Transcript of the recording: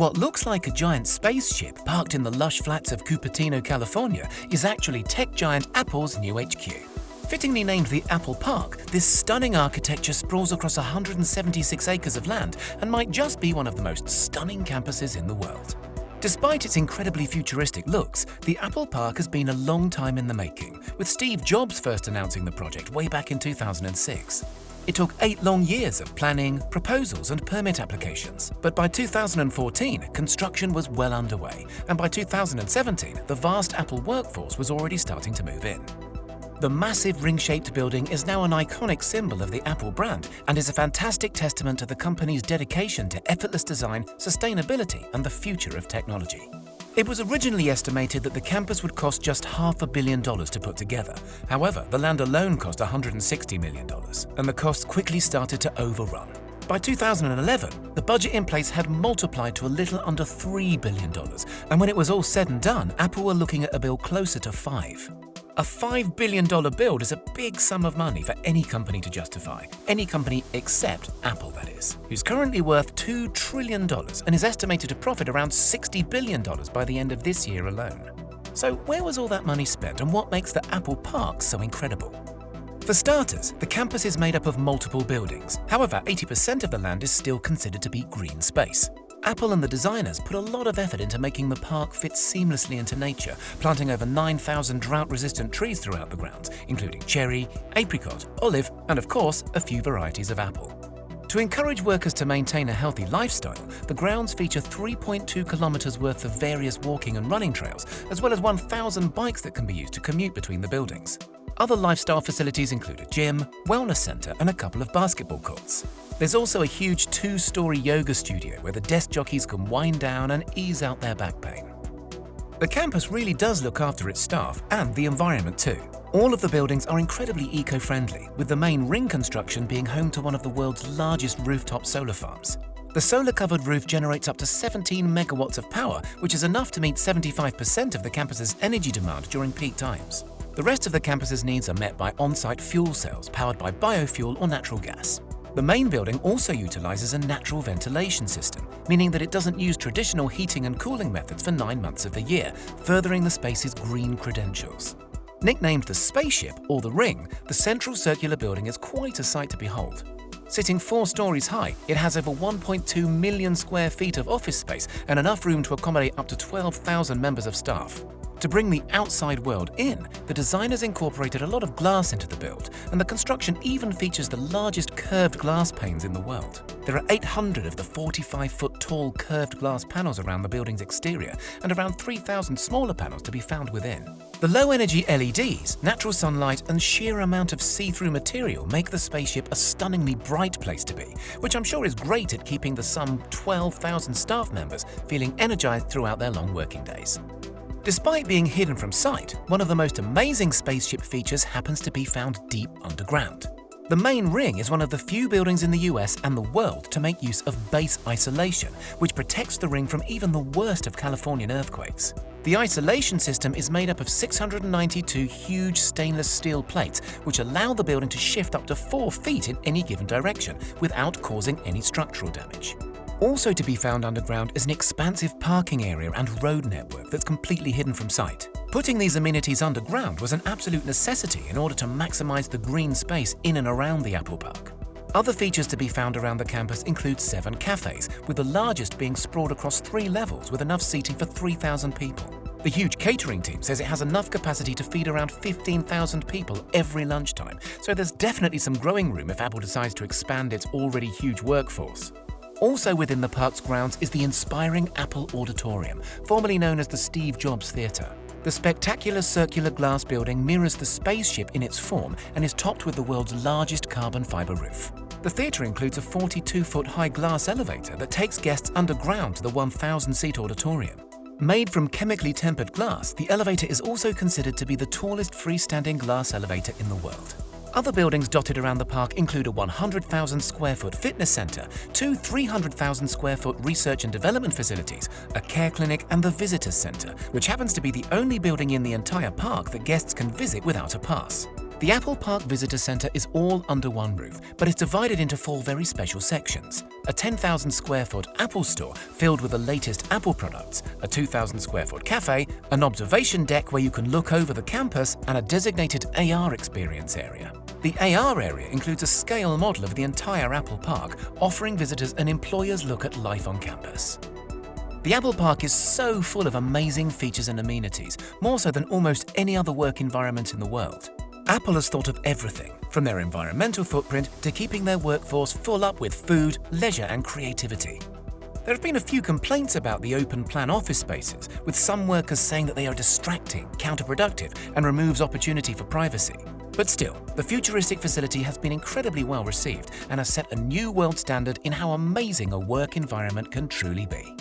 What looks like a giant spaceship parked in the lush flats of Cupertino, California, is actually tech giant Apple's new HQ. Fittingly named the Apple Park, this stunning architecture sprawls across 176 acres of land and might just be one of the most stunning campuses in the world. Despite its incredibly futuristic looks, the Apple Park has been a long time in the making, with Steve Jobs first announcing the project way back in 2006. It took 8 long years of planning, proposals and permit applications, but by 2014, construction was well underway, and by 2017, the vast Apple workforce was already starting to move in. The massive ring-shaped building is now an iconic symbol of the Apple brand and is a fantastic testament to the company's dedication to effortless design, sustainability and the future of technology. It was originally estimated that the campus would cost just $500 million to put together. However, the land alone cost $160 million, and the costs quickly started to overrun. By 2011, the budget in place had multiplied to a little under $3 billion, and when it was all said and done, Apple were looking at a bill closer to $5. A $5 billion build is a big sum of money for any company to justify. Any company except Apple, that is, who's currently worth $2 trillion and is estimated to profit around $60 billion by the end of this year alone. So where was all that money spent and what makes the Apple Park so incredible? For starters, the campus is made up of multiple buildings. However, 80% of the land is still considered to be green space. Apple and the designers put a lot of effort into making the park fit seamlessly into nature, planting over 9,000 drought-resistant trees throughout the grounds, including cherry, apricot, olive, and of course, a few varieties of apple. To encourage workers to maintain a healthy lifestyle, the grounds feature 3.2 kilometers worth of various walking and running trails, as well as 1,000 bikes that can be used to commute between the buildings. Other lifestyle facilities include a gym, wellness center, and a couple of basketball courts. There's also a huge 2-story yoga studio where the desk jockeys can wind down and ease out their back pain. The campus really does look after its staff and the environment too. All of the buildings are incredibly eco-friendly, with the main ring construction being home to one of the world's largest rooftop solar farms. The solar-covered roof generates up to 17 megawatts of power, which is enough to meet 75% of the campus's energy demand during peak times. The rest of the campus's needs are met by on-site fuel cells powered by biofuel or natural gas. The main building also utilizes a natural ventilation system, meaning that it doesn't use traditional heating and cooling methods for 9 months of the year, furthering the space's green credentials. Nicknamed the Spaceship or the Ring, the central circular building is quite a sight to behold. Sitting 4 stories high, it has over 1.2 million square feet of office space and enough room to accommodate up to 12,000 members of staff. To bring the outside world in, the designers incorporated a lot of glass into the build, and the construction even features the largest curved glass panes in the world. There are 800 of the 45-foot-tall curved glass panels around the building's exterior, and around 3,000 smaller panels to be found within. The low-energy LEDs, natural sunlight, and sheer amount of see-through material make the spaceship a stunningly bright place to be, which I'm sure is great at keeping the some 12,000 staff members feeling energized throughout their long working days. Despite being hidden from sight, one of the most amazing spaceship features happens to be found deep underground. The main ring is one of the few buildings in the US and the world to make use of base isolation, which protects the ring from even the worst of Californian earthquakes. The isolation system is made up of 692 huge stainless steel plates, which allow the building to shift up to 4 feet in any given direction without causing any structural damage. Also to be found underground is an expansive parking area and road network that's completely hidden from sight. Putting these amenities underground was an absolute necessity in order to maximize the green space in and around the Apple Park. Other features to be found around the campus include 7 cafes, with the largest being sprawled across 3 levels with enough seating for 3,000 people. The huge catering team says it has enough capacity to feed around 15,000 people every lunchtime, so there's definitely some growing room if Apple decides to expand its already huge workforce. Also within the park's grounds is the inspiring Apple Auditorium, formerly known as the Steve Jobs Theatre. The spectacular circular glass building mirrors the spaceship in its form and is topped with the world's largest carbon fiber roof. The theatre includes a 42-foot-high glass elevator that takes guests underground to the 1,000-seat auditorium. Made from chemically tempered glass, the elevator is also considered to be the tallest freestanding glass elevator in the world. Other buildings dotted around the park include a 100,000-square-foot fitness center, 2 300,000-square-foot research and development facilities, a care clinic, and the visitors center, which happens to be the only building in the entire park that guests can visit without a pass. The Apple Park Visitor Centre is all under one roof, but it's divided into 4 very special sections. A 10,000 square foot Apple store filled with the latest Apple products, a 2,000 square foot cafe, an observation deck where you can look over the campus, and a designated AR experience area. The AR area includes a scale model of the entire Apple Park, offering visitors an employer's look at life on campus. The Apple Park is so full of amazing features and amenities, more so than almost any other work environment in the world. Apple has thought of everything, from their environmental footprint to keeping their workforce full up with food, leisure and creativity. There have been a few complaints about the open-plan office spaces, with some workers saying that they are distracting, counterproductive and removes opportunity for privacy. But still, the futuristic facility has been incredibly well received and has set a new world standard in how amazing a work environment can truly be.